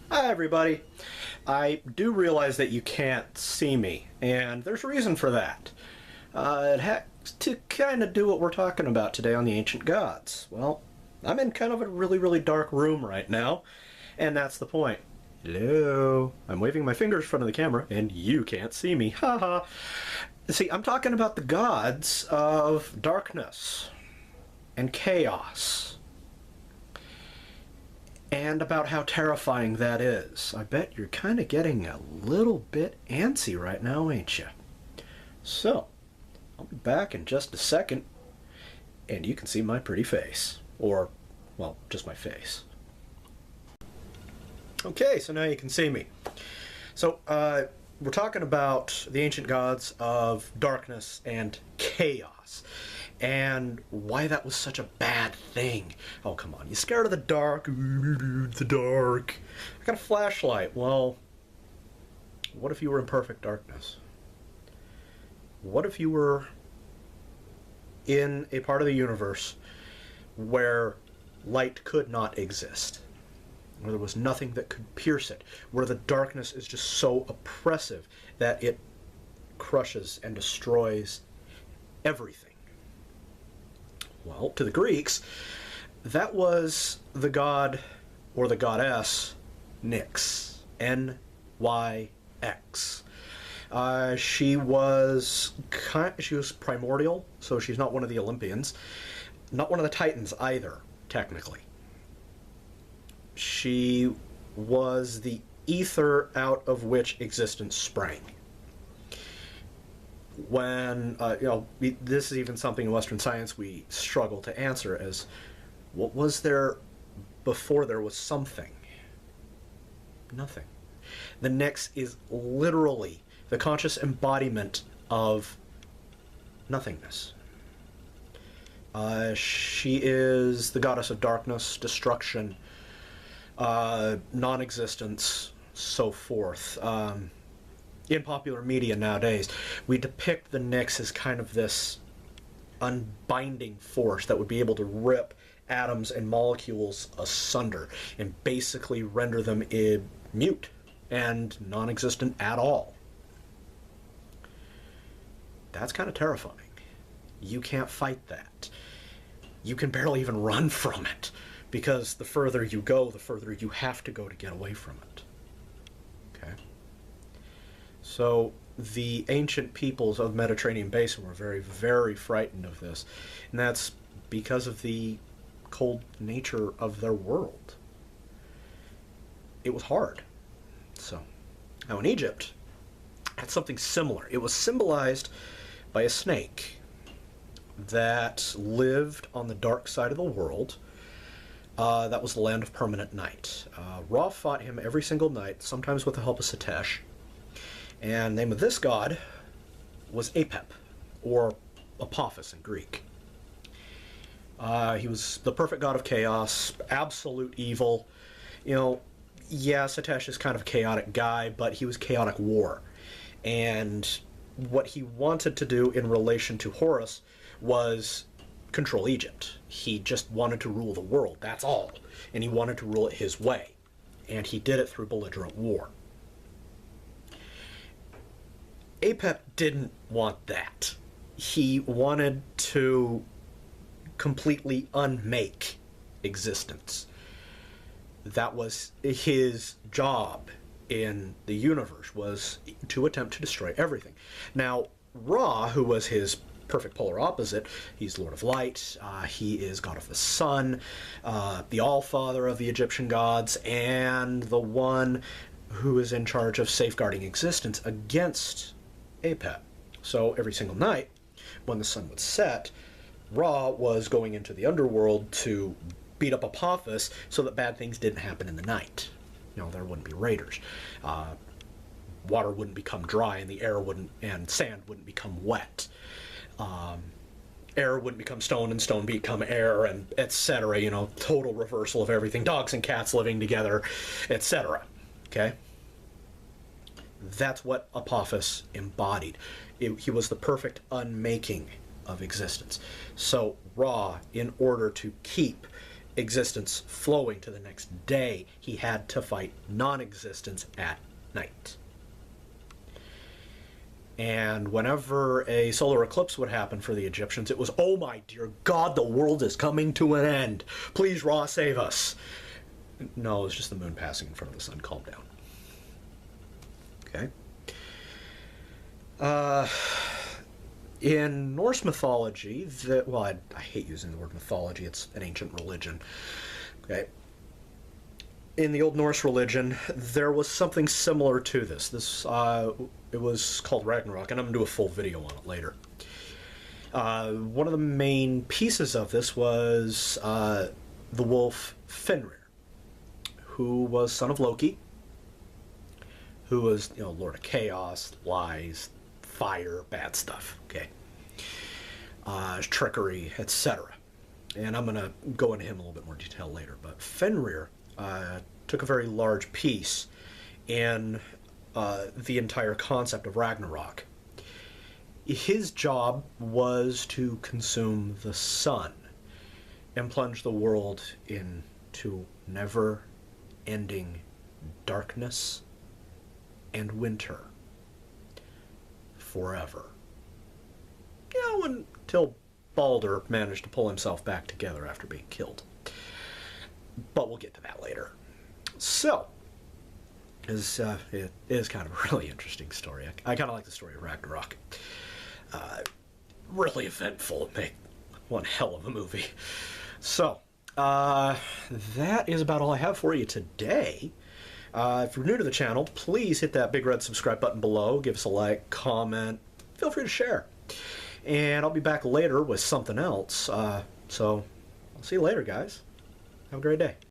Hi everybody. I do realize that you can't see me, and there's a reason for that. It has to kind of do what we're talking about today on the Ancient Gods. Well, I'm in kind of a really dark room right now, and that's the point. Hello. I'm waving my fingers in front of the camera, and you can't see me. Haha. See, I'm talking about the gods of darkness and chaos, and about how terrifying that is. I bet you're kind of getting a little bit antsy right now, ain't you? So, I'll be back in just a second, and you can see my pretty face. Or, well, just my face. Okay, so now you can see me. So, we're talking about the ancient gods of darkness and chaos, and why that was such a bad thing. Oh, come on, you scared of the dark? The dark. I got a flashlight. Well, what if you were in perfect darkness? What if you were in a part of the universe where light could not exist? Where there was nothing that could pierce it, where the darkness is just so oppressive that it crushes and destroys everything. Well, to the Greeks, that was the god or the goddess Nyx, N-Y-X. She was primordial, so she's not one of the Olympians, not one of the Titans either, technically. She was the ether out of which existence sprang. When, this is even something in Western science we struggle to answer as, what was there before there was something? Nothing. The Nyx is literally the conscious embodiment of nothingness. She is the goddess of darkness, destruction, non-existence, so forth. In popular media nowadays, we depict the Nyx as kind of this unbinding force that would be able to rip atoms and molecules asunder and basically render them mute and non-existent at all. That's kind of terrifying. You can't fight that. You can barely even run from it, because the further you go, the further you have to go to get away from it. Okay? So the ancient peoples of the Mediterranean Basin were very frightened of this, and that's because of the cold nature of their world. It was hard. So, now in Egypt, had something similar. It was symbolized by a snake that lived on the dark side of the world. That was the land of permanent night. Ra fought him every single night, sometimes with the help of Setish. And the name of this god was Apep, or Apophis in Greek. He was the perfect god of chaos, absolute evil. Setish is kind of a chaotic guy, but he was chaotic war. And what he wanted to do in relation to Horus was control Egypt. He just wanted to rule the world, that's all. And he wanted to rule it his way. And he did it through belligerent war. Apep didn't want that. He wanted to completely unmake existence. That was his job in the universe, was to attempt to destroy everything. Now, Ra, who was his perfect polar opposite, he's Lord of Light, he is God of the Sun, the All-Father of the Egyptian gods, and the one who is in charge of safeguarding existence against Apep. So every single night, when the sun would set, Ra was going into the underworld to beat up Apophis so that bad things didn't happen in the night. There wouldn't be raiders. Water wouldn't become dry, and the air wouldn't, and sand wouldn't become wet. Air wouldn't become stone, and stone become air, and etc. Total reversal of everything. Dogs and cats living together, etc. Okay? That's what Apophis embodied. He was the perfect unmaking of existence. So Ra, in order to keep existence flowing to the next day, he had to fight non-existence at night. And whenever a solar eclipse would happen for the Egyptians, it was, oh my dear God, the world is coming to an end. Please, Ra, save us. No, it was just the moon passing in front of the sun. Calm down. Okay. In Norse mythology, well, I hate using the word mythology. It's an ancient religion. Okay. In the Old Norse religion, there was something similar to this. It was called Ragnarok, and I'm going to do a full video on it later. One of the main pieces of this was the wolf Fenrir, who was son of Loki, who was, Lord of Chaos, lies, fire, bad stuff, okay? Trickery, etc. And I'm going to go into him in a little bit more detail later. But Fenrir took a very large piece in the entire concept of Ragnarok. His job was to consume the sun and plunge the world into never-ending darkness and winter forever. Until Balder managed to pull himself back together after being killed. But we'll get to that later. So, it is kind of a really interesting story. I kind of like the story of Ragnarok. Really eventful. Make one hell of a movie. So, that is about all I have for you today. If you're new to the channel, please hit that big red subscribe button below. Give us a like, comment. Feel free to share. And I'll be back later with something else. So, I'll see you later, guys. Have a great day.